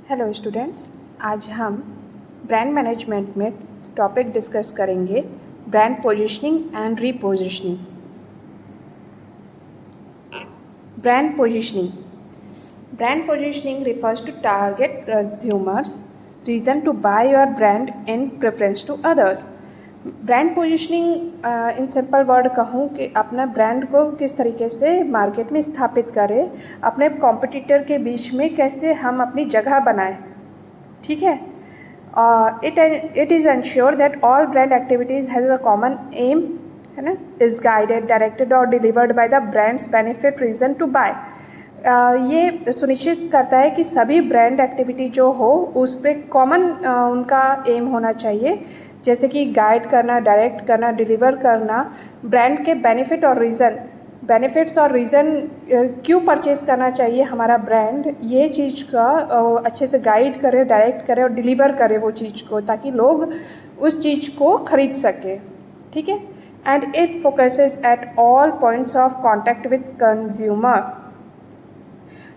Hello students, आज हम brand management में टॉपिक डिस्कस करेंगे brand positioning and repositioning. Brand positioning refers to target consumers reason to buy your brand in preference to others। Brand positioning in simple word कहूँ कि अपना brand को किस तरीके से मार्केट में स्थापित करें, अपने कॉम्पिटिटर के बीच में कैसे हम अपनी जगह बनाएं। ठीक है, it is ensure that all brand activities has a common aim, है ना, इज़ गाइडेड, डायरेक्टेड और delivered by the brands benefit reason to buy. ये सुनिश्चित करता है कि सभी ब्रांड एक्टिविटी जो हो उस पर कॉमन उनका एम होना चाहिए, जैसे कि गाइड करना, डायरेक्ट करना, डिलीवर करना, ब्रांड के बेनिफिट्स और रीज़न क्यों परचेस करना चाहिए हमारा ब्रांड, ये चीज़ का अच्छे से गाइड करे, डायरेक्ट करे और डिलीवर करे वो चीज़ को, ताकि लोग उस चीज़ को खरीद सके। ठीक है, and it focuses at all points of contact with consumer.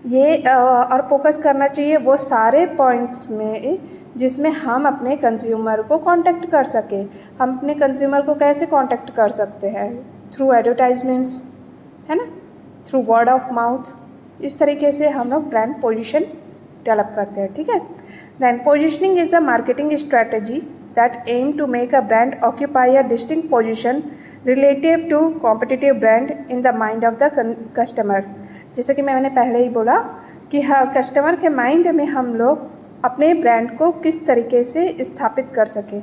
ये और फोकस करना चाहिए वो सारे पॉइंट्स में जिसमें हम अपने कंज्यूमर को कांटेक्ट कर सकें। हम अपने कंज्यूमर को कैसे कांटेक्ट कर सकते हैं? थ्रू एडवर्टाइजमेंट्स, है ना, थ्रू वर्ड ऑफ माउथ। इस तरीके से हम लोग ब्रांड पोजीशन डेवलप करते हैं। ठीक है, then positioning is a marketing strategy that aim to make a brand occupy a distinct position relative to competitive brand in the mind of the customer। जैसे कि मैंने पहले ही बोला कि कस्टमर के माइंड में हम लोग अपने ब्रांड को किस तरीके से स्थापित कर सकें।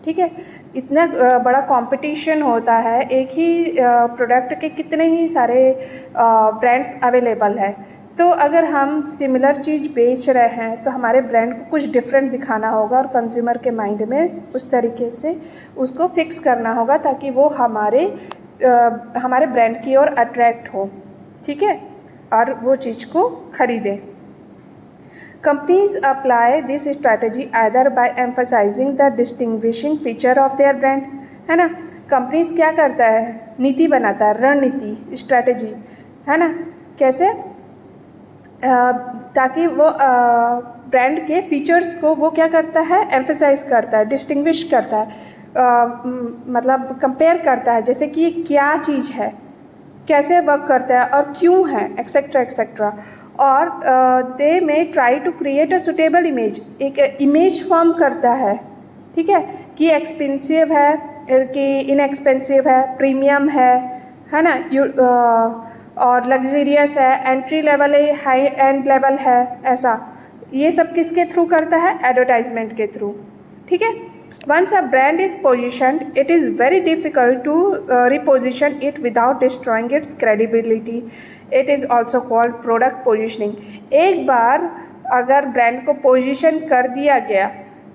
ठीक है, इतना बड़ा कंपटीशन होता है, एक ही प्रोडक्ट के कितने ही सारे ब्रांड्स अवेलेबल है, तो अगर हम सिमिलर चीज़ बेच रहे हैं तो हमारे ब्रांड को कुछ डिफरेंट दिखाना होगा और कंज्यूमर के माइंड में उस तरीके से उसको फिक्स करना होगा ताकि वो हमारे ब्रांड की ओर अट्रैक्ट हो। ठीक है, और वो चीज़ को खरीदे। Companies apply this strategy either bye emphasising the distinguishing feature of their brand, है ना। कंपनीज क्या करता है? नीति बनाता है, रणनीति, स्ट्रैटेजी, है ना, कैसे ताकि वो ब्रांड के फीचर्स को वो क्या करता है? एम्फसाइज करता है, डिस्टिंग्विश करता है, मतलब कंपेयर करता है, जैसे कि क्या चीज़ है, कैसे वर्क करता है और क्यों है, एक्सेट्रा एक्सेट्रा। और they may try to create a suitable image, एक इमेज फॉर्म करता है। ठीक है, कि एक्सपेंसिव है, कि इनएक्सपेंसिव है, प्रीमियम है ना, और लग्जरियस है, एंट्री लेवल है, हाई एंड लेवल है, ऐसा। ये सब किसके थ्रू करता है? एडवर्टाइजमेंट के थ्रू। ठीक है, once a brand is positioned it is very difficult to reposition it without destroying its credibility. It is also called product positioning. एक बार अगर ब्रांड को पोजिशन कर दिया गया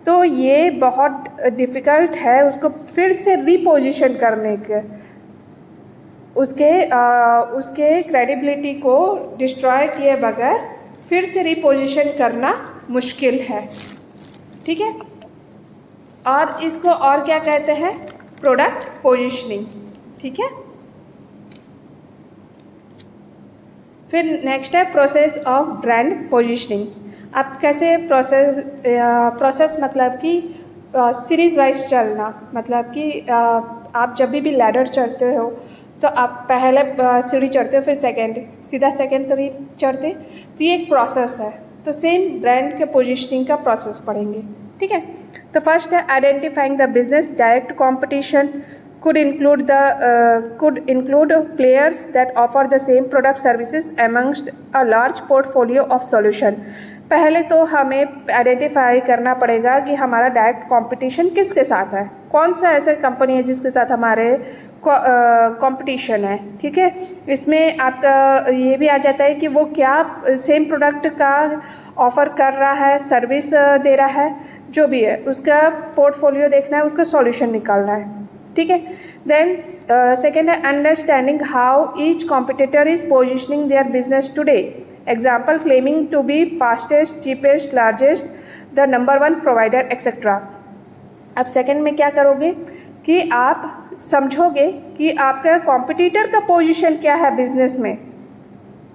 तो ये बहुत डिफ़िकल्ट है उसको फिर से रिपोजिशन करने के, उसके क्रेडिबिलिटी को डिस्ट्रॉय किए बगैर फिर से रिपोजिशन करना मुश्किल है। ठीक है, और इसको और क्या कहते हैं? Product positioning. ठीक है, फिर नेक्स्ट है प्रोसेस ऑफ ब्रांड पोजीशनिंग। अब कैसे प्रोसेस मतलब कि सीरीज वाइज चलना, मतलब कि आप जब भी लैडर चढ़ते हो तो आप पहले सीढ़ी चढ़ते हो, फिर सीधा सेकंड तो भी चढ़ते, तो ये एक प्रोसेस है। तो सेम ब्रांड के पोजीशनिंग का प्रोसेस पढ़ेंगे। ठीक है, तो फर्स्ट है identifying the business direct competition could include players that offer the same product services amongst a large portfolio of solution। पहले तो हमें आइडेंटिफाई करना पड़ेगा कि हमारा डायरेक्ट कंपटीशन किसके साथ है, कौन सा ऐसा कंपनी है जिसके साथ हमारे कंपटीशन है। ठीक है, इसमें आपका ये भी आ जाता है कि वो क्या सेम प्रोडक्ट का ऑफ़र कर रहा है, सर्विस दे रहा है, जो भी है उसका पोर्टफोलियो देखना है, उसका सॉल्यूशन निकालना है। ठीक है, देन सेकेंड है understanding how each competitor is positioning their business today. Example claiming to be fastest, cheapest, largest, the number 1 provider etcetera. अब सेकेंड में क्या करोगे कि आप समझोगे कि आपका कॉम्पिटिटर का पोजीशन क्या है बिजनेस में।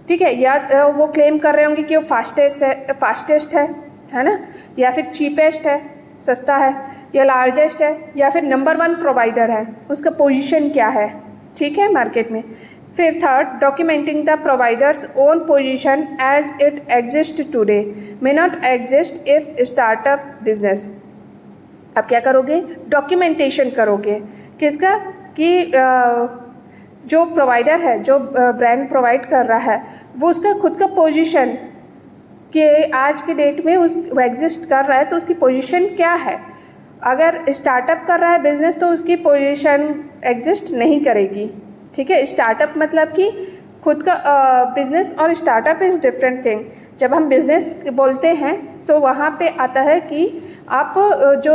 ठीक है, या वो क्लेम कर रहे होंगे कि वो फास्टेस्ट है, है ना, या फिर चीपेस्ट है, सस्ता है, या लार्जेस्ट है, या फिर नंबर 1 प्रोवाइडर है, उसका पोजीशन क्या है, ठीक है, मार्केट में। फिर third, documenting the providers own position as it exist today may not exist if startup business. अब क्या करोगे, डॉक्यूमेंटेशन करोगे किसका, कि जो प्रोवाइडर है, जो ब्रांड प्रोवाइड कर रहा है, वो उसका खुद का पोजीशन कि आज के डेट में वो एग्जिस्ट कर रहा है तो उसकी पोजीशन क्या है। अगर स्टार्टअप कर रहा है बिजनेस तो उसकी पोजीशन एग्जिस्ट नहीं करेगी, ठीक है। स्टार्टअप मतलब कि खुद का बिजनेस और स्टार्टअप इज़ डिफरेंट थिंग। जब हम बिजनेस बोलते हैं तो वहाँ पे आता है कि आप जो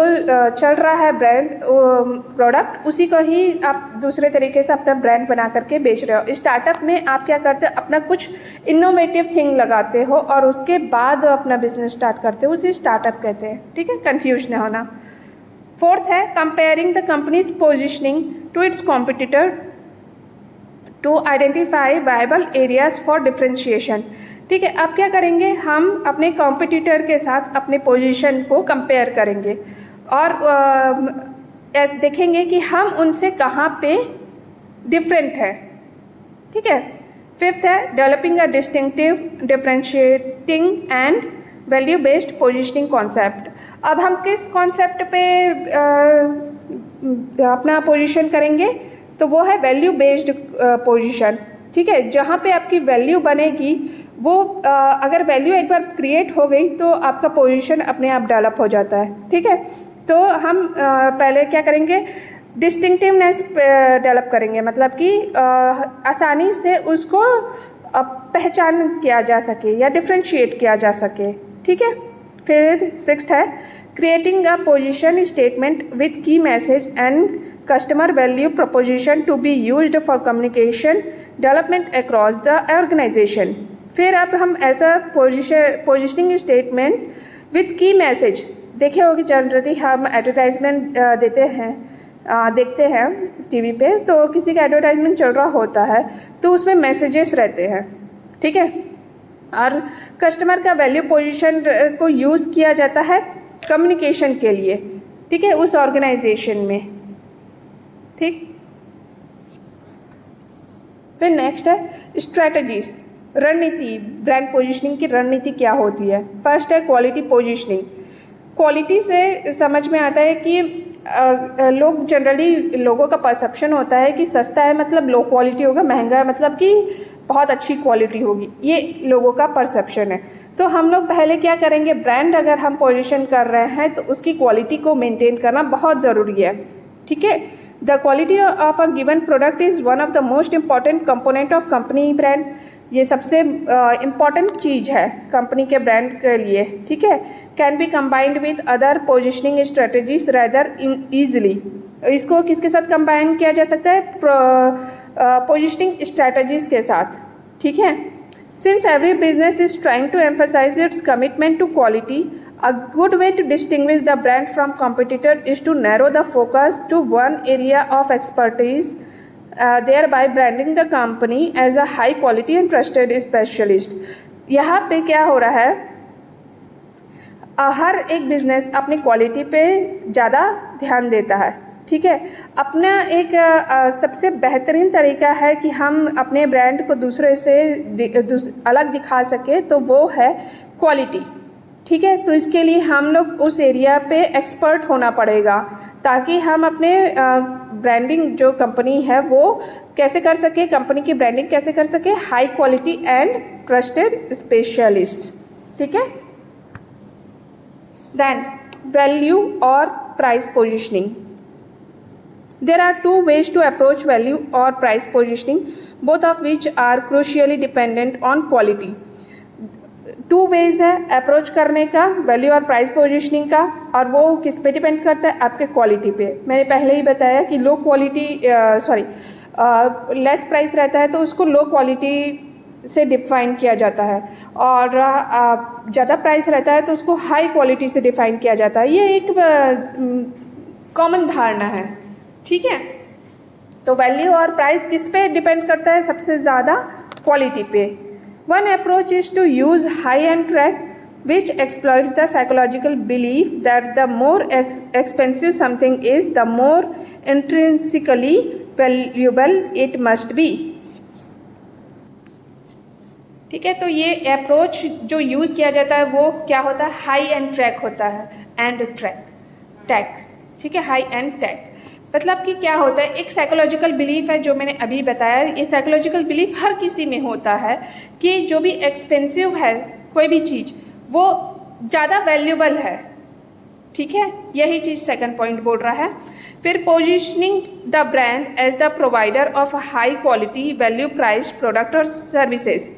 चल रहा है ब्रांड प्रोडक्ट, उसी को ही आप दूसरे तरीके से अपना ब्रांड बना करके बेच रहे हो। स्टार्टअप में आप क्या करते हो, अपना कुछ इनोवेटिव थिंग लगाते हो और उसके बाद अपना बिजनेस स्टार्ट करते हो, उसे स्टार्टअप कहते हैं, ठीक है, कंफ्यूज ना होना। फोर्थ है comparing the company's positioning to its competitor to identify viable areas for differentiation, ठीक है। अब क्या करेंगे, हम अपने कॉम्पिटिटर के साथ अपने पोजीशन को कंपेयर करेंगे और देखेंगे कि हम उनसे कहाँ पे डिफरेंट है, ठीक है। फिफ्थ है developing a distinctive differentiating and value based positioning concept. अब हम किस कॉन्सेप्ट पे अपना पोजीशन करेंगे, तो वो है वैल्यू बेस्ड पोजीशन, ठीक है। जहाँ पे आपकी वैल्यू बनेगी वो अगर वैल्यू एक बार क्रिएट हो गई तो आपका पोजीशन अपने आप डेवलप हो जाता है, ठीक है। तो हम पहले क्या करेंगे, डिस्टिंक्टिवनेस डेवलप करेंगे, मतलब कि आसानी से उसको पहचान किया जा सके या डिफ्रेंशिएट किया जा सके, ठीक है। फिर सिक्स्थ है creating a position statement with key message and customer value proposition to be used for communication development across the organization। फिर अब हम ऐसा positioning statement with key message, देखे होगी जनरली हम एडवर्टाइजमेंट देखते हैं टीवी पे, तो किसी का एडवर्टाइजमेंट चल रहा होता है तो उसमें मैसेजेस रहते हैं, ठीक है, और कस्टमर का वैल्यू पोजीशन को यूज़ किया जाता है कम्युनिकेशन के लिए, ठीक है, उस ऑर्गेनाइजेशन में, ठीक। फिर नेक्स्ट है स्ट्रैटेजीज, रणनीति, ब्रांड पोजीशनिंग की रणनीति क्या होती है। फर्स्ट है क्वालिटी पोजीशनिंग। क्वालिटी से समझ में आता है कि लोग जनरली, लोगों का परसेप्शन होता है कि सस्ता है मतलब लो क्वालिटी होगा, महंगा है मतलब कि बहुत अच्छी क्वालिटी होगी, ये लोगों का परसेप्शन है। तो हम लोग पहले क्या करेंगे, ब्रांड अगर हम पोजीशन कर रहे हैं तो उसकी क्वालिटी को मेंटेन करना बहुत ज़रूरी है, ठीक है। The quality of a given product is one of the most important component of company brand. ये सबसे इम्पॉर्टेंट चीज़ है कंपनी के ब्रांड के लिए, ठीक है। Can be combined with other positioning strategies rather in easily. इसको किसके साथ कंबाइन किया जा सकता है, पोजिशनिंग स्ट्रेटजीज के साथ, ठीक है। Since every business is trying to emphasize its commitment to quality, a good way to distinguish the brand from competitor is to narrow the focus to one area of expertise, thereby branding the company as a high quality and trusted specialist। यहाँ पे क्या हो रहा है, हर एक business अपनी quality पे ज़्यादा ध्यान देता है, ठीक है। अपना एक सबसे बेहतरीन तरीका है कि हम अपने ब्रांड को दूसरे से अलग दिखा सके, तो वो है क्वालिटी, ठीक है। तो इसके लिए हम लोग उस एरिया पे एक्सपर्ट होना पड़ेगा ताकि हम अपने ब्रांडिंग जो कंपनी है वो कैसे कर सके, कंपनी की ब्रांडिंग कैसे कर सके, high quality and trusted specialist, ठीक है। देन वैल्यू और price positioning. There are two ways to approach value और price positioning, both of which are crucially dependent on quality. Two ways है अप्रोच करने का वैल्यू और प्राइस पोजीशनिंग का, और वो किस पे डिपेंड करता है, आपके क्वालिटी पे। मैंने पहले ही बताया कि लो क्वालिटी लेस प्राइस रहता है तो उसको लो क्वालिटी से डिफाइन किया जाता है, और ज़्यादा प्राइस रहता है तो उसको हाई क्वालिटी से डिफाइन किया जाता है। ये एक कॉमन धारणा है, ठीक है। तो वैल्यू और प्राइस किस पे डिपेंड करता है, सबसे ज़्यादा क्वालिटी पे। One approach is to use high-end track which exploits the psychological belief that the more expensive something is, the more intrinsically valuable it must be. ठीक है, तो ये अप्रोच जो यूज़ किया जाता है वो क्या होता है, हाई एंड ट्रैक होता है, एंड ट्रैक टैक, ठीक है, हाई एंड टैक। मतलब कि क्या होता है, एक साइकोलॉजिकल बिलीफ है जो मैंने अभी बताया। ये साइकोलॉजिकल बिलीफ हर किसी में होता है कि जो भी एक्सपेंसिव है कोई भी चीज़ वो ज़्यादा वैल्यूबल है, ठीक है, यही चीज़ सेकंड पॉइंट बोल रहा है। फिर positioning the brand as the provider of high quality value price product और सर्विसेज।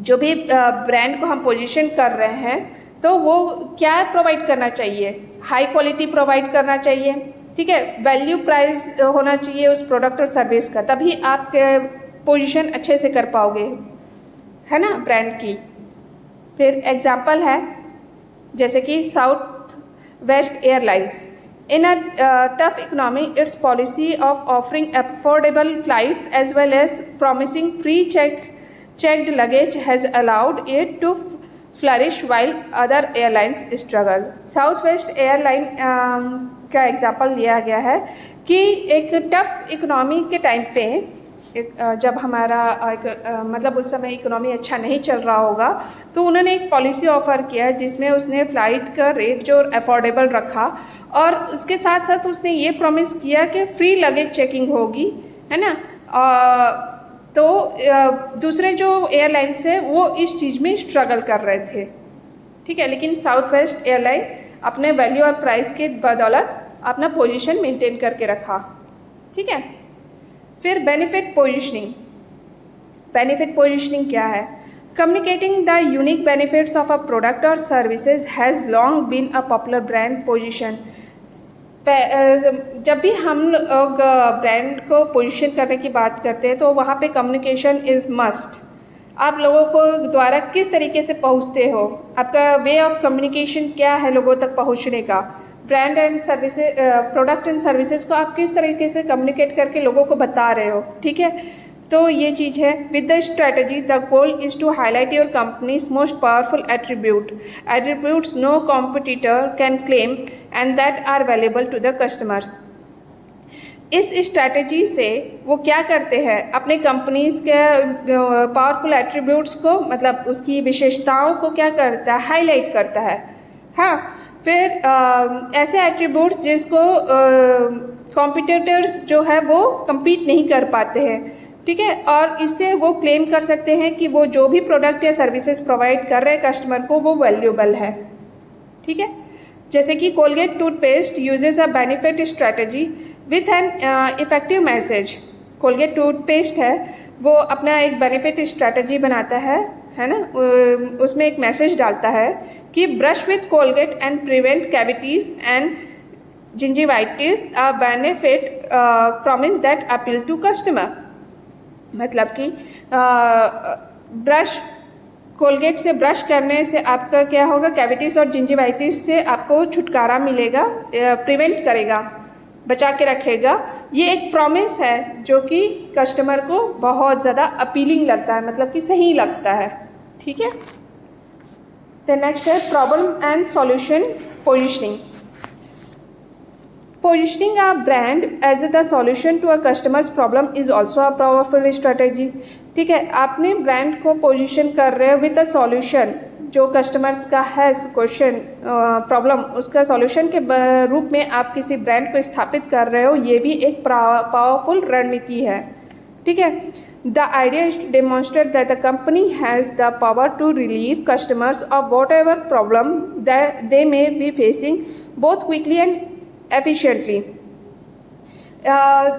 जो भी ब्रांड को हम पोजीशन कर रहे हैं तो वो क्या प्रोवाइड करना चाहिए, हाई क्वालिटी प्रोवाइड करना चाहिए, ठीक है, वैल्यू प्राइस होना चाहिए उस प्रोडक्ट और सर्विस का, तभी आप पोजीशन अच्छे से कर पाओगे, है ना, ब्रांड की। फिर एग्जांपल है जैसे कि Southwest Airlines. In a tough economy its policy of offering affordable flights as well as promising free checked luggage has allowed it to flourish while other airlines struggle. South west airline का example लिया गया है कि एक tough economy के time पे जब हमारा मतलब उस समय इकोनॉमी अच्छा नहीं चल रहा होगा तो उन्होंने एक पॉलिसी ऑफ़र किया जिसमें उसने फ़्लाइट का रेट जो अफोर्डेबल रखा और उसके साथ साथ उसने ये प्रॉमिस किया कि फ्री लगेज चेकिंग होगी, है ना। तो दूसरे जो एयरलाइंस है वो इस चीज़ में स्ट्रगल कर रहे थे, ठीक है, लेकिन साउथ वेस्ट एयरलाइन अपने वैल्यू और प्राइस के बदौलत अपना पोजीशन मेंटेन करके रखा, ठीक है। फिर बेनिफिट पोजीशनिंग। बेनिफिट पोजीशनिंग क्या है? Communicating the unique benefits of a product और services has long been a popular brand position. जब भी हम लोग ब्रांड को पोजीशन करने की बात करते हैं तो वहाँ पे कम्युनिकेशन इज़ मस्ट। आप लोगों को द्वारा किस तरीके से पहुँचते हो, आपका वे ऑफ कम्युनिकेशन क्या है लोगों तक पहुँचने का, brand and services product and services को आप किस तरीके से कम्युनिकेट करके लोगों को बता रहे हो, ठीक है। तो ये चीज़ है। With the strategy the goal is to highlight your company's most powerful attributes no competitor can claim and that are valuable to the customer. इस स्ट्रैटेजी से वो क्या करते हैं, अपने कंपनीज के पावरफुल एट्रीब्यूट्स को, मतलब उसकी विशेषताओं को क्या करता है, हाईलाइट करता है। हाँ, फिर ऐसे एट्रीब्यूट्स जिसको कॉम्पिटिटर्स जो है वो compete नहीं कर पाते हैं, ठीक है, और इससे वो क्लेम कर सकते हैं कि वो जो भी प्रोडक्ट या सर्विसेज प्रोवाइड कर रहे हैं कस्टमर को वो वैल्यूएबल है, ठीक है। जैसे कि Colgate toothpaste uses a benefit strategy with an effective message. Colgate toothpaste है वो अपना एक बेनिफिट स्ट्रैटेजी बनाता है ना, उसमें एक मैसेज डालता है कि brush with Colgate and prevent cavities and gingivitis a benefit promise that appeal to customer. मतलब कि ब्रश कोलगेट से ब्रश करने से आपका क्या होगा, कैविटीज़ और जिंजिवाइटिस से आपको छुटकारा मिलेगा, प्रिवेंट करेगा, बचा के रखेगा। ये एक प्रॉमिस है जो कि कस्टमर को बहुत ज़्यादा अपीलिंग लगता है, मतलब कि सही लगता है, ठीक है। तो नेक्स्ट है problem and solution positioning. Positioning a brand as the solution to a customer's problem is also a powerful strategy। ठीक है, आपने ब्रांड को पोजीशन कर रहे हो विद अ सॉल्यूशन, जो कस्टमर्स का है क्वेश्चन प्रॉब्लम, उसका सॉल्यूशन के रूप में आप किसी ब्रांड को स्थापित कर रहे हो, ये भी एक पावरफुल रणनीति है, ठीक है। The idea is to demonstrate that the company has the power to relieve customers of whatever problem that they may be facing both quickly and efficiently.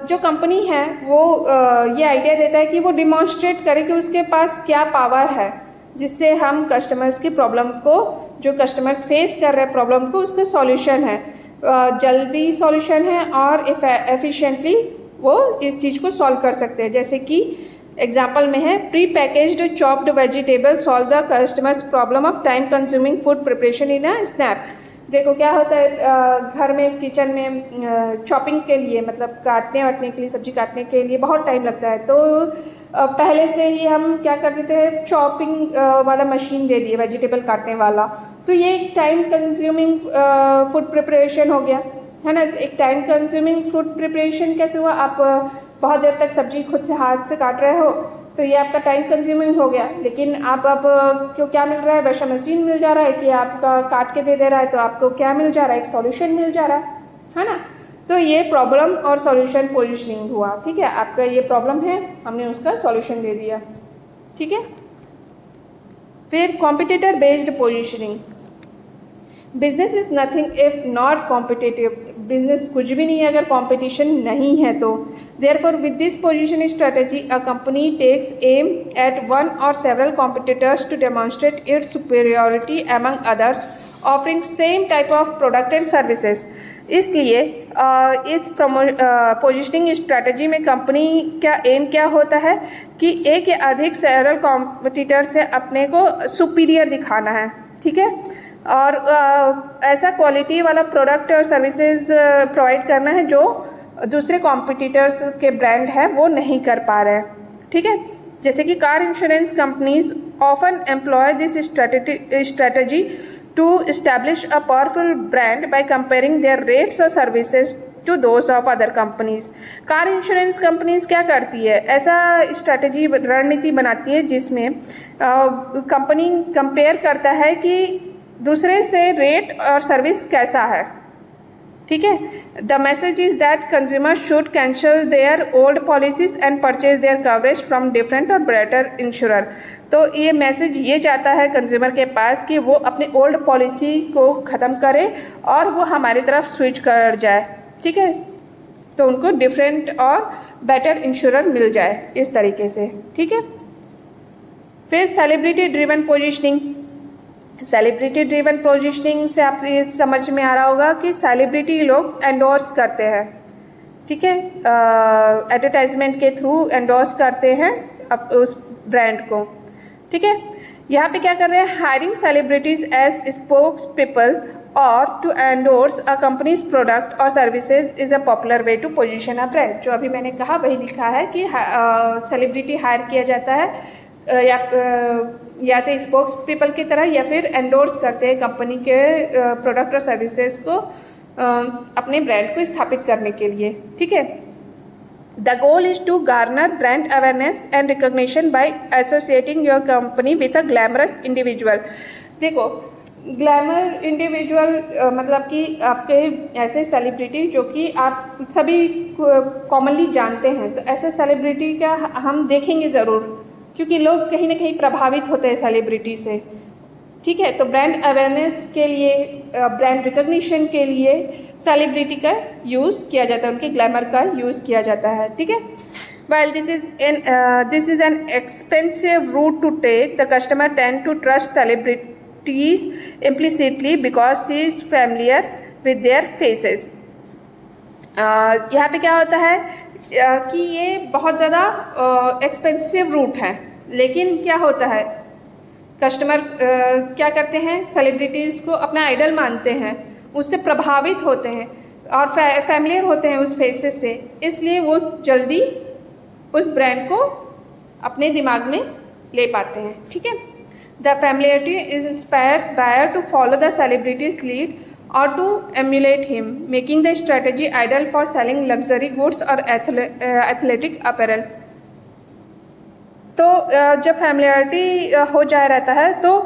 जो कंपनी है वो ये आइडिया देता है कि वो डिमॉन्स्ट्रेट करे कि उसके पास क्या पावर है जिससे हम कस्टमर्स की प्रॉब्लम को, जो कस्टमर्स फेस कर रहे हैं प्रॉब्लम को, उसका सॉल्यूशन है, जल्दी सॉल्यूशन है और एफिशिएंटली वो इस चीज़ को सॉल्व कर सकते हैं। जैसे कि एग्जाम्पल में है pre packaged chopped vegetable solve the customers problem of time consuming food preparation in a snap. देखो क्या होता है, घर में किचन में चॉपिंग के लिए, मतलब काटने वाटने के लिए, सब्जी काटने के लिए बहुत टाइम लगता है। तो पहले से ही हम क्या कर देते हैं, चॉपिंग वाला मशीन दे दिए, वेजिटेबल काटने वाला। तो ये एक टाइम कंज्यूमिंग फूड प्रिपरेशन हो गया, है ना। एक टाइम कंज्यूमिंग फूड प्रिपरेशन कैसे हुआ, आप बहुत देर तक सब्जी खुद से हाथ से काट रहे हो, तो ये आपका टाइम कंज्यूमिंग हो गया। लेकिन आप अब क्यों क्या मिल रहा है, वैसा मशीन मिल जा रहा है कि आपका काट के दे दे रहा है, तो आपको क्या मिल जा रहा है, एक सॉल्यूशन मिल जा रहा है ना। तो ये प्रॉब्लम और सॉल्यूशन पोजीशनिंग हुआ, ठीक है। आपका ये प्रॉब्लम है, हमने उसका सॉल्यूशन दे दिया, ठीक है। फिर competitor based positioning. Business is nothing if not competitive. Business कुछ भी नहीं है अगर कंपटीशन नहीं है तो। Therefore with this positioning strategy a company takes aim at one और several competitors to demonstrate its superiority among others offering same type of product and services. इसलिए इस पोजीशनिंग स्ट्रेटजी में कंपनी का एम क्या होता है कि एक या अधिक सेवरल कॉम्पिटिटर से अपने को सुपीरियर दिखाना है, ठीक है। और ऐसा क्वालिटी वाला प्रोडक्ट और सर्विसेज प्रोवाइड करना है जो दूसरे कॉम्पिटिटर्स के ब्रांड है वो नहीं कर पा रहे हैं, ठीक है। जैसे कि car insurance companies often employ this strategy to establish a powerful brand by comparing their rates और services to those of other companies. Car insurance companies क्या करती है, ऐसा स्ट्रेटजी रणनीति बनाती है जिसमें कंपनी कंपेयर करता है कि दूसरे से रेट और सर्विस कैसा है, ठीक है। The message is that consumer should cancel their old policies and purchase their coverage from different और बेटर इंश्योरर। तो ये मैसेज ये जाता है कंज्यूमर के पास कि वो अपनी ओल्ड पॉलिसी को ख़त्म करे और वो हमारी तरफ स्विच कर जाए, ठीक है। तो उनको डिफरेंट और बेटर इंश्योरर मिल जाए इस तरीके से, ठीक है। फिर celebrity driven positioning. Celebrity driven positioning से आप ये समझ में आ रहा होगा कि सेलिब्रिटी लोग एंडोर्स करते हैं, ठीक है। एडवर्टाइजमेंट के थ्रू एंडोर्स करते हैं अब उस ब्रांड को, ठीक है। यहाँ पे क्या कर रहे हैं, hiring celebrities as spokespeople और to endorse a company's product और services is a popular way to position a brand. जो अभी मैंने कहा वही लिखा है कि सेलिब्रिटी हायर किया जाता है या तो स्पोक्स पीपल की तरह, या फिर एंडोर्स करते हैं कंपनी के प्रोडक्ट और सर्विसेज को अपने ब्रांड को स्थापित करने के लिए, ठीक है। The goal is to garner brand awareness and recognition by associating your company with a glamorous individual. देखो ग्लैमर इंडिविजुअल मतलब कि आपके ऐसे सेलिब्रिटी जो कि आप सभी कॉमनली जानते हैं, तो ऐसे सेलिब्रिटी का हम देखेंगे ज़रूर, क्योंकि लोग कहीं ना कहीं प्रभावित होते हैं सेलिब्रिटी से, ठीक है। तो ब्रांड अवेयरनेस के लिए, ब्रांड रिकॉग्निशन के लिए सेलिब्रिटी का यूज़ किया जाता है, उनके ग्लैमर का यूज़ किया जाता है, ठीक है। While this is an expensive route to take, the customer tend to trust celebrities implicitly because she is familiar with their faces. यहाँ पे क्या होता है कि ये बहुत ज़्यादा एक्सपेंसिव रूट है, लेकिन क्या होता है कस्टमर क्या करते हैं, सेलिब्रिटीज़ को अपना आइडल मानते हैं, उससे प्रभावित होते हैं और फैमिलियर होते हैं उस फेसेस से, इसलिए वो जल्दी उस ब्रांड को अपने दिमाग में ले पाते हैं, ठीक है। The familiarity inspires buyer to follow the celebrity's lead or to emulate him, making the strategy ideal for selling luxury goods or athletic apparel. तो जब फैमिलियरिटी हो जाए रहता है तो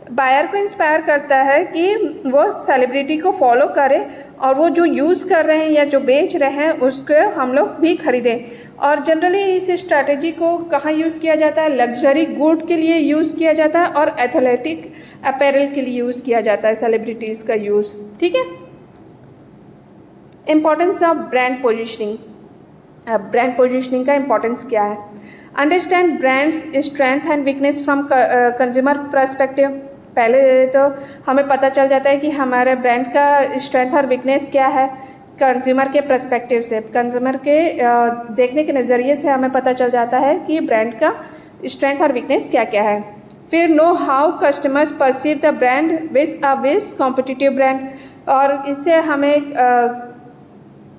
बायर को इंस्पायर करता है कि वो सेलिब्रिटी को फॉलो करे और वो जो यूज़ कर रहे हैं या जो बेच रहे हैं उसको हम लोग भी खरीदें। और जनरली इस स्ट्रैटेजी को कहाँ यूज़ किया जाता है, लग्जरी गुड के लिए यूज़ किया जाता है और एथलेटिक अपैरल के लिए यूज़ किया जाता है सेलिब्रिटीज़ का यूज़, ठीक है। Importance of brand positioning. अब ब्रांड पोजिशनिंग का इम्पॉर्टेंस क्या है, understand brands strength and weakness from consumer perspective. पहले तो हमें पता चल जाता है कि हमारे ब्रांड का स्ट्रेंथ और वीकनेस क्या है कंज्यूमर के पर्सपेक्टिव से, कंज्यूमर के देखने के नज़रिए से हमें पता चल जाता है कि ब्रांड का स्ट्रेंथ और वीकनेस क्या क्या है। फिर know how customers perceive the brand विस अ विस कॉम्पिटिटिव ब्रांड, और इससे हमें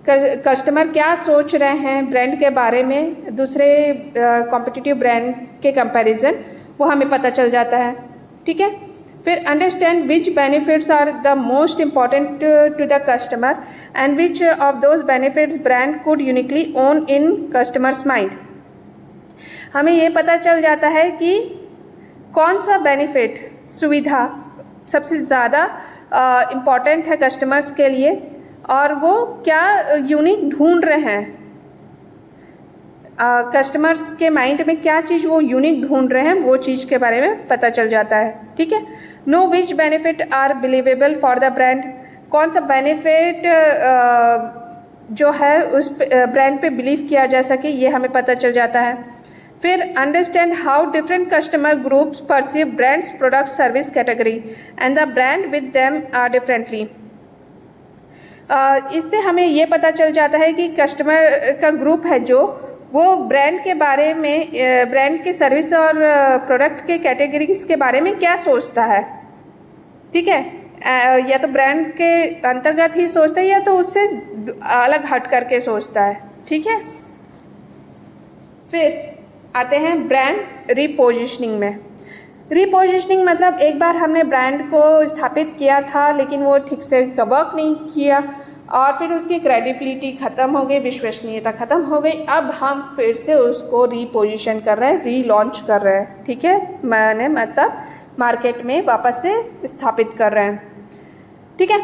कस्टमर क्या सोच रहे हैं ब्रांड के बारे में दूसरे कॉम्पिटिटिव ब्रांड के कंपैरिजन, वो हमें पता चल जाता है। ठीक है, फिर understand which benefits are the most important to the customer and which of those benefits brand could uniquely own in customer's mind. हमें ये पता चल जाता है कि कौन सा बेनिफिट सुविधा सबसे ज़्यादा इम्पॉर्टेंट है कस्टमर्स के लिए और वो क्या यूनिक ढूंढ रहे हैं, कस्टमर्स के माइंड में क्या चीज़ वो यूनिक ढूंढ रहे हैं, वो चीज़ के बारे में पता चल जाता है। ठीक है, know which benefit are believable for the brand, कौन सा बेनिफिट जो है उस ब्रांड पे बिलीव किया जा सके, ये हमें पता चल जाता है। फिर understand how different customer groups perceive brands product service category and the brand with them are differently. इससे हमें ये पता चल जाता है कि कस्टमर का ग्रुप है जो वो ब्रांड के बारे में, ब्रांड के सर्विस और प्रोडक्ट के कैटेगरीज के बारे में क्या सोचता है। ठीक है, या तो ब्रांड के अंतर्गत ही सोचता है या तो उससे अलग हट करके सोचता है। ठीक है, फिर आते हैं ब्रांड रीपोजिशनिंग में। रीपोजिशनिंग मतलब एक बार हमने ब्रांड को स्थापित किया था लेकिन वो ठीक से वर्क नहीं किया और फिर उसकी क्रेडिबिलिटी ख़त्म हो गई, विश्वसनीयता ख़त्म हो गई। अब हम फिर से उसको रीपोजिशन कर रहे हैं, रीलॉन्च कर रहे हैं। ठीक है, मैंने मतलब मार्केट में वापस से स्थापित कर रहे हैं। ठीक है,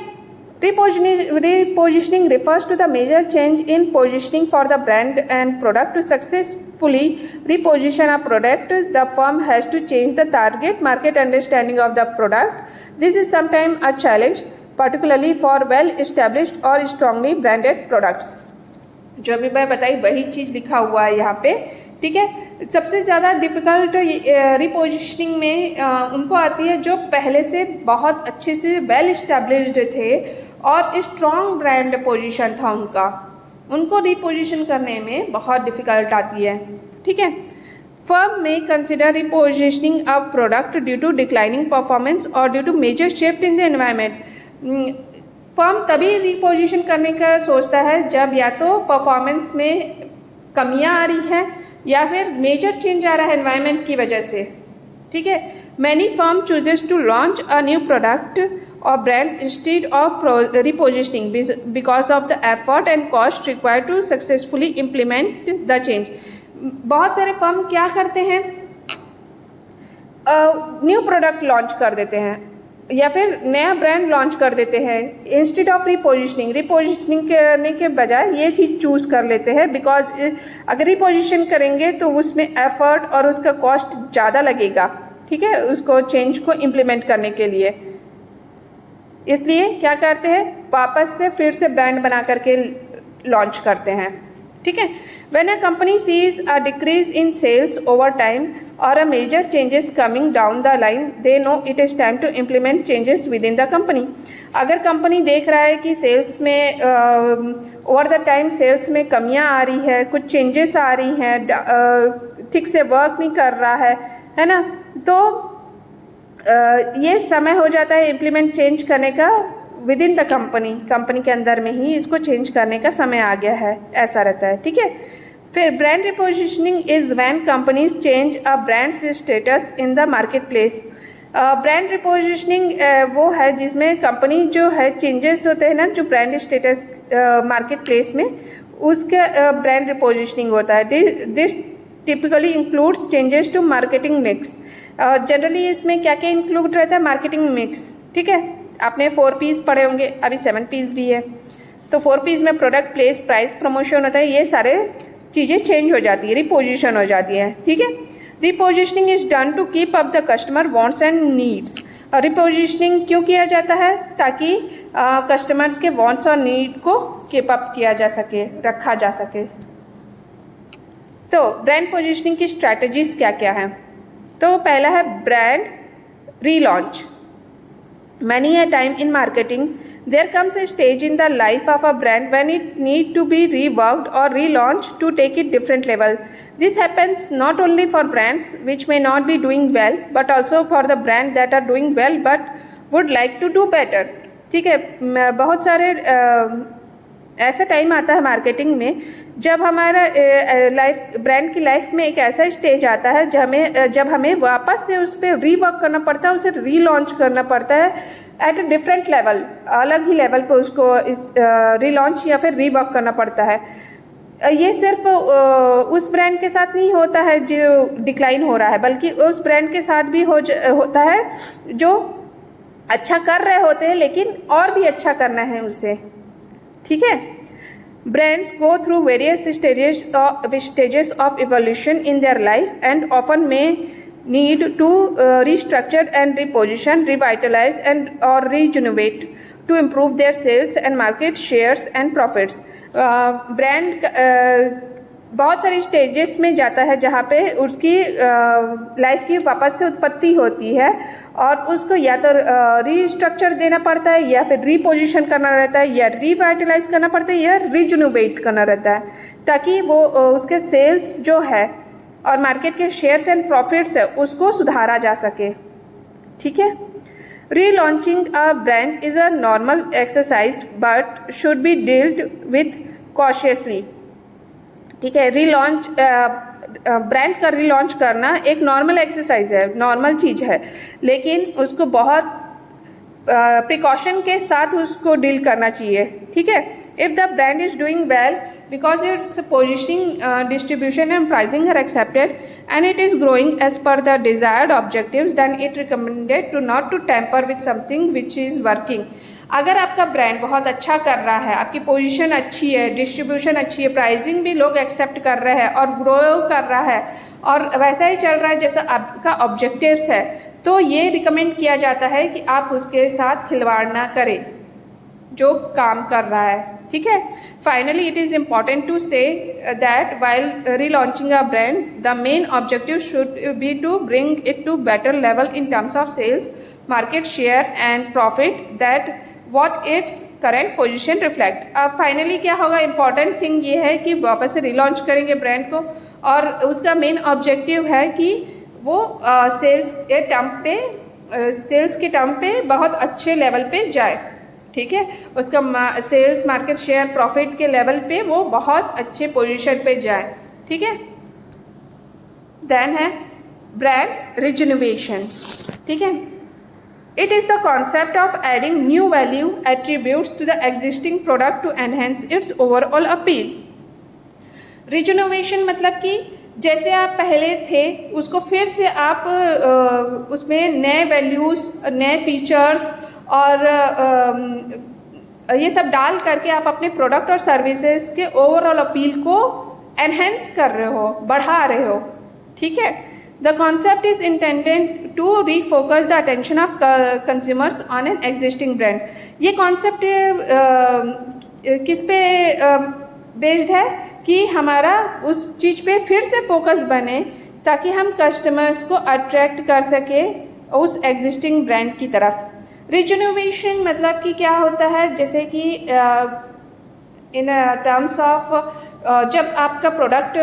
repositioning refers to the major change in positioning for the brand and product. To successfully reposition a product, the firm has to change the target market understanding of the product. This is sometimes a challenge, particularly for well-established or strongly branded products. जो भी मैं बताई वही चीज़ लिखा हुआ है यहाँ पे। ठीक है, सबसे ज़्यादा डिफ़िकल्ट रिपोजिशनिंग में उनको आती है जो पहले से बहुत अच्छे से वेल इस्टेब्लिश्ड थे और स्ट्रॉन्ग ब्रांड पोजीशन था उनका, उनको रिपोजिशन करने में बहुत डिफ़िकल्ट आती है। ठीक है, firm may consider repositioning a product due to declining performance और due to major shift in the environment. Firm तभी रिपोजिशन करने का सोचता है जब या तो परफॉर्मेंस में कमियां आ रही है या फिर मेजर चेंज आ रहा है एनवायरनमेंट की वजह से। ठीक है, many firm chooses to launch a new product और brand instead of repositioning because of the effort and cost required to successfully implement the change. बहुत सारे फर्म क्या करते हैं, न्यू प्रोडक्ट लॉन्च कर देते हैं या फिर नया ब्रांड लॉन्च कर देते हैं इंस्टेड ऑफ रिपोजिशनिंग करने के बजाय ये चीज़ चूज़ कर लेते हैं बिकॉज अगर रिपोजिशन करेंगे तो उसमें एफर्ट और उसका कॉस्ट ज़्यादा लगेगा। ठीक है, उसको चेंज को इम्प्लीमेंट करने के लिए, इसलिए क्या करते हैं वापस से फिर से ब्रांड बना करके लॉन्च करते हैं। ठीक है, when a company sees a decrease in sales over time और a major changes coming down the line, they know it is time to implement changes within the company. अगर company देख रहा है कि सेल्स में over the time sales में कमियां आ रही है, कुछ चेंजेस आ रही हैं, ठीक से वर्क नहीं कर रहा है ना, तो ये समय हो जाता है इम्प्लीमेंट चेंज करने का विद इन द कंपनी के अंदर में ही इसको चेंज करने का समय आ गया है, ऐसा रहता है। ठीक है, फिर brand रिपोजिशनिंग is when companies change a brands status in the market place. Brand रिपोजिशनिंग वो है जिसमें कंपनी जो है चेंजेस होते हैं ना, जो ब्रांड स्टेटस मार्केट प्लेस में उसका ब्रांड रिपोजिशनिंग होता है। This typically includes changes to marketing mix. Generally इसमें क्या क्या इंक्लूड रहता है, मार्केटिंग मिक्स। ठीक है, आपने 4 Ps पढ़े होंगे, अभी 7 Ps भी है। तो 4 Ps में प्रोडक्ट, प्लेस, प्राइस, प्रमोशन होता है, ये सारे चीज़ें चेंज हो जाती है, रिपोजिशन हो जाती है। ठीक है, repositioning is done to keep up the customer wants and needs. Repositioning क्यों किया जाता है, ताकि कस्टमर्स के वांट्स और नीड को कीप अप किया जा सके, रखा जा सके। तो ब्रांड पोजिशनिंग की स्ट्रैटेजीज क्या क्या हैं, तो पहला है brand relaunch. Many a time in marketing, there comes a stage in the life of a brand when it need to be reworked or relaunched to take it different level. This happens not only for brands which may not be doing well, but also for the brand that are doing well but would like to do better. ठीक है, बहुत सारे ऐसा time आता है marketing में जब हमारा लाइफ ब्रांड की लाइफ में एक ऐसा स्टेज आता है जब हमें वापस से उस पर रीवर्क करना पड़ता है, उसे रीलॉन्च करना पड़ता है एट अ डिफरेंट लेवल, अलग ही लेवल पर उसको रीलॉन्च या फिर रीवर्क करना पड़ता है। ये सिर्फ उस ब्रांड के साथ नहीं होता है जो डिक्लाइन हो रहा है, बल्कि उस ब्रांड के साथ भी होता है जो अच्छा कर रहे होते हैं लेकिन और भी अच्छा करना है उसे। ठीक है, brands go through various stages of evolution in their life and often may need to restructure and reposition, revitalize and or regenerate to improve their sales and market shares and profits. Brand बहुत सारी stages में जाता है जहाँ पे उसकी life की वापस से उत्पत्ति होती है और उसको या तो रीस्ट्रक्चर देना पड़ता है या फिर रीपोजिशन करना रहता है या रिवाइटलाइज करना पड़ता है या रिजुनोवेट करना रहता है, ताकि वो उसके सेल्स जो है और मार्केट के शेयर्स एंड प्रॉफिट्स है उसको सुधारा जा सके। ठीक है, relaunching a brand is a normal exercise but should be dealt with cautiously. ठीक है, रीलॉन्च ब्रांड का रीलॉन्च करना एक नॉर्मल एक्सरसाइज है, नॉर्मल चीज़ है, लेकिन उसको बहुत प्रिकॉशन के साथ उसको डील करना चाहिए। ठीक है, if the brand is doing well because its positioning, distribution and pricing are accepted and it is growing as per the desired objectives, then it recommended to not to temper with something which is working. अगर आपका brand बहुत अच्छा कर रहा है, आपकी position अच्छी है, डिस्ट्रीब्यूशन अच्छी है, प्राइसिंग भी लोग एक्सेप्ट कर रहे हैं और ग्रो कर रहा है और वैसा ही चल रहा है जैसा आपका ऑब्जेक्टिव्स है, तो ये रिकमेंड किया जाता है कि आप उसके साथ खिलवाड़ ना करें जो काम कर रहा है। ठीक है, finally it is important to say that while relaunching a brand the main objective should be to bring it to better level in terms of sales, market share and profit that what its current position reflect. अब finally क्या होगा, important thing ये है कि वापस से relaunch करेंगे brand को और उसका मेन ऑब्जेक्टिव है कि वो सेल्स के टर्म पे बहुत अच्छे लेवल पे जाए। ठीक है, उसका सेल्स, मार्केट शेयर, प्रॉफिट के लेवल पे वो बहुत अच्छे पोजीशन पे जाए। ठीक है, देन है ब्रांड रिजनोवेशन। ठीक है, it is the concept of adding new value attributes to the existing product to enhance its overall appeal. Rejuvenation मतलब कि जैसे आप पहले थे उसको फिर से आप उसमें नए वैल्यूज़, नए फीचर्स और ये सब डाल करके आप अपने प्रोडक्ट और सर्विसेज के ओवरऑल अपील को एनहेंस कर रहे हो, बढ़ा रहे हो। ठीक है, The concept is intended to refocus the attention of consumers on an existing brand. ये concept किस पे बेस्ड है कि हमारा उस चीज़ पे फिर से फोकस बने ताकि हम कस्टमर्स को अट्रैक्ट कर सके उस एग्जिस्टिंग ब्रांड की तरफ। रिजनोवेशन मतलब कि क्या होता है, जैसे कि इन टर्म्स ऑफ जब आपका प्रोडक्ट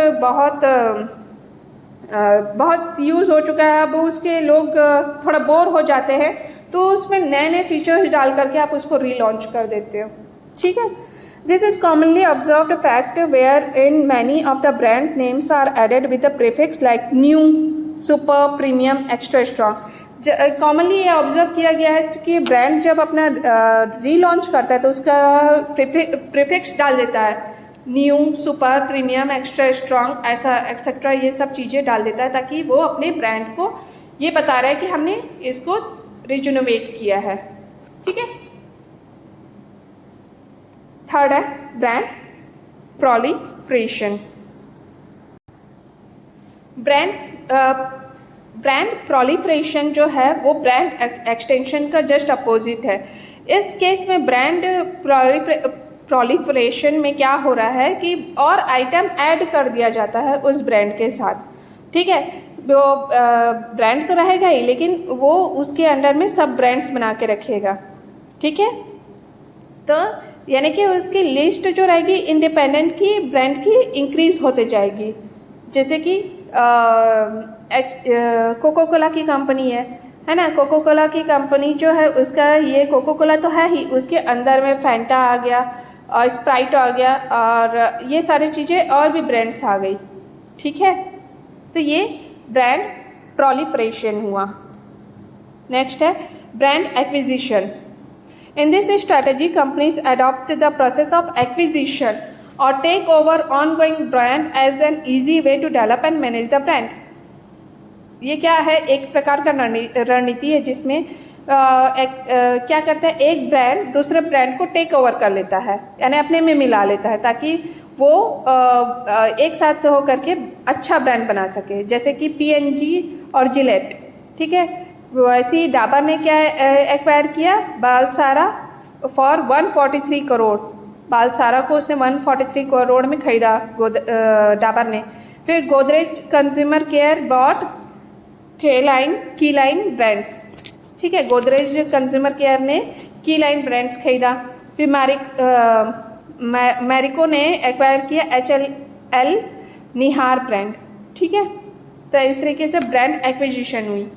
बहुत यूज़ हो चुका है, अब उसके लोग थोड़ा बोर हो जाते हैं, तो उसमें नए नए फीचर्स डाल करके आप उसको रीलॉन्च कर देते हो। ठीक है, this is commonly observed fact where in many of the brand names are added with a prefix like new, super, premium, extra strong. Commonly ये ऑब्जर्व किया गया है कि ब्रांड जब अपना रीलॉन्च करता है तो उसका प्रीफिक्स डाल देता है, new, super, premium, extra strong, ऐसा एक्सेट्रा, ये सब चीज़ें डाल देता है ताकि वो अपने ब्रांड को ये बता रहा है कि हमने इसको रिजनोवेट किया है। ठीक है, थर्ड है ब्रांड प्रोलिफरेशन। ब्रांड प्रोलिफरेशन जो है वो ब्रांड एक्सटेंशन का जस्ट अपोजिट है। इस केस में ब्रांड प्रोलिफरेशन में क्या हो रहा है कि और आइटम ऐड कर दिया जाता है उस ब्रांड के साथ। ठीक है, वो ब्रांड तो रहेगा ही, लेकिन वो उसके अंडर में सब ब्रांड्स बना के रखेगा, ठीक है। तो यानी कि उसकी लिस्ट जो रहेगी इंडिपेंडेंट की ब्रांड की इंक्रीज होते जाएगी। जैसे कि कोको कोला की कंपनी है ना। कोको कोला की कंपनी जो है उसका ये कोको कोला तो है ही, उसके अंदर में फैंटा आ गया और स्प्राइट आ गया और ये सारी चीज़ें और भी ब्रांड्स आ गई, ठीक है। तो ये ब्रांड प्रोलिफरेशन हुआ। नेक्स्ट है brand acquisition. In this strategy, companies adopt the process of acquisition or take over ongoing brand as an easy way to develop and manage the brand. ये क्या है, एक प्रकार का रणनीति है जिसमें क्या करता है, एक ब्रांड दूसरे ब्रांड को टेक ओवर कर लेता है, यानी अपने में मिला लेता है, ताकि वो एक साथ होकर के अच्छा ब्रांड बना सके। जैसे कि P&G और जिलेट, ठीक है। वैसे ही डाबर ने क्या एक्वायर किया, बालसारा फॉर 143 करोड़। बालसारा को उसने 143 करोड़ में खरीदा डाबर ने। फिर गोदरेज कंज्यूमर केयर बॉट की लाइन ब्रांड्स, ठीक है। गोदरेज कंज्यूमर केयर ने की लाइन ब्रांड्स खरीदा। फिर मैरिको ने एक्वायर किया HLL निहार ब्रांड, ठीक है। तो इस तरीके से ब्रांड एक्विजिशन हुई।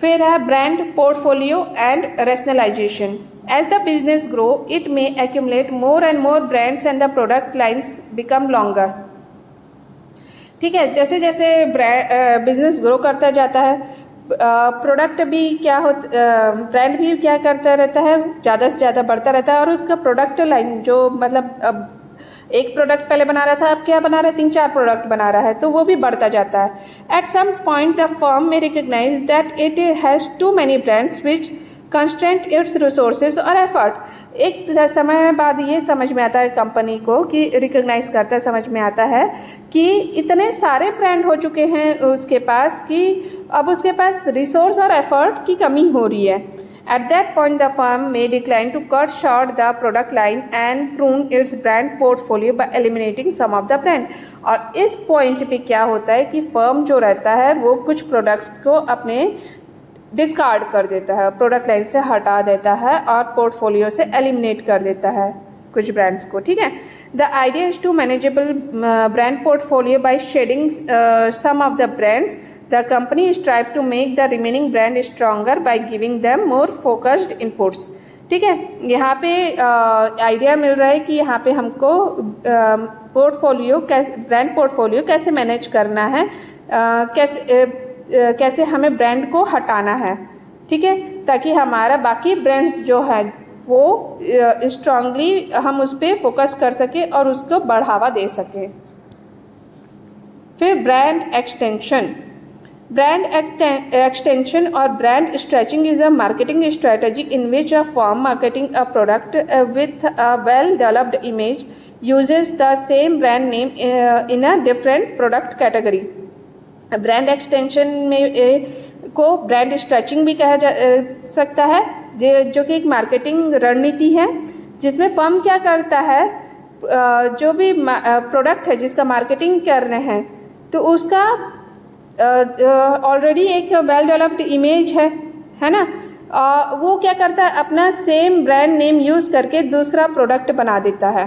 फिर है brand portfolio and rationalization. As the business grow it may accumulate more and more brands and the product lines become longer, ठीक है। जैसे जैसे बिजनेस ग्रो करता जाता है, प्रोडक्ट भी क्या ब्रांड भी क्या करता रहता है, ज़्यादा से ज़्यादा बढ़ता रहता है। और उसका प्रोडक्ट लाइन जो मतलब अब एक प्रोडक्ट पहले बना रहा था, अब क्या बना रहा है, 3-4 प्रोडक्ट बना रहा है, तो वो भी बढ़ता जाता है। At some point the firm may recognize that it has too many brands which constraint its resources और एफर्ट। एक समय बाद ये समझ में आता है कंपनी को, कि रिकग्नाइज करता है, समझ में आता है कि इतने सारे ब्रांड हो चुके हैं उसके पास कि अब उसके पास रिसोर्स और एफर्ट की कमी हो रही है। At that point, the firm may decline to cut short the product line and prune its brand portfolio by eliminating some of the brand. और इस पॉइंट पे क्या होता है कि फर्म जो रहता है वो कुछ प्रोडक्ट्स को अपने डिस्कार्ड कर देता है, प्रोडक्ट लाइन से हटा देता है और पोर्टफोलियो से एलिमिनेट कर देता है कुछ ब्रांड्स को, ठीक है। The idea is to manageable brand portfolio by shedding some of the brands. The company strive to make the remaining brand stronger by giving them more focused inputs, ठीक है। यहाँ पे आइडिया मिल रहा है कि यहाँ पे हमको ब्रांड पोर्टफोलियो कैसे मैनेज करना है, कैसे हमें ब्रांड को हटाना है, ठीक है, ताकि हमारा बाकी ब्रांड्स जो है वो स्ट्रांगली हम उस पर फोकस कर सकें और उसको बढ़ावा दे सकें। फिर ब्रांड एक्सटेंशन। ब्रांड एक्सटेंशन और brand stretching is a marketing strategy in which a firm marketing a product with a well developed image uses the same brand name in a different product category. Brand extension में को brand stretching भी कहा जा सकता है, जो कि एक मार्केटिंग रणनीति है जिसमें फर्म क्या करता है, जो भी प्रोडक्ट है जिसका मार्केटिंग कर रहे हैं तो उसका ऑलरेडी एक वेल डेवलप्ड इमेज है ना, वो क्या करता है, अपना सेम ब्रांड नेम यूज़ करके दूसरा प्रोडक्ट बना देता है,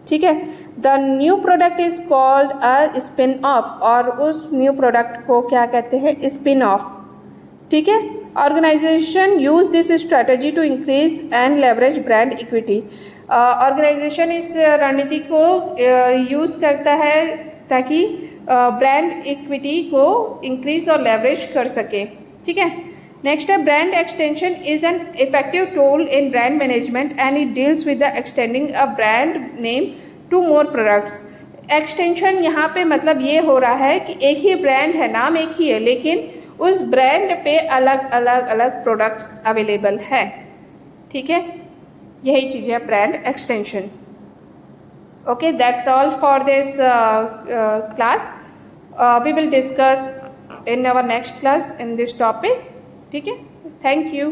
ठीक है। The new product is called a spin off, और उस न्यू प्रोडक्ट को क्या कहते हैं, स्पिन ऑफ, ठीक है। Organization use this strategy to increase and leverage brand equity. Organization इस रणनीति को यूज़ करता है ताकि ब्रांड इक्विटी को इंक्रीज और लेवरेज कर सके, ठीक है। नेक्स्ट है brand extension is an effective tool in brand management and it deals with the extending a brand name to more products. Extension यहाँ पे मतलब ये हो रहा है कि एक ही ब्रांड है, नाम एक ही है, लेकिन उस ब्रांड पे अलग अलग प्रोडक्ट्स अवेलेबल है, ठीक है। यही चीज़ है brand extension. Okay, that's all for this class. We will discuss in our next class in this topic, ठीक है। Thank you.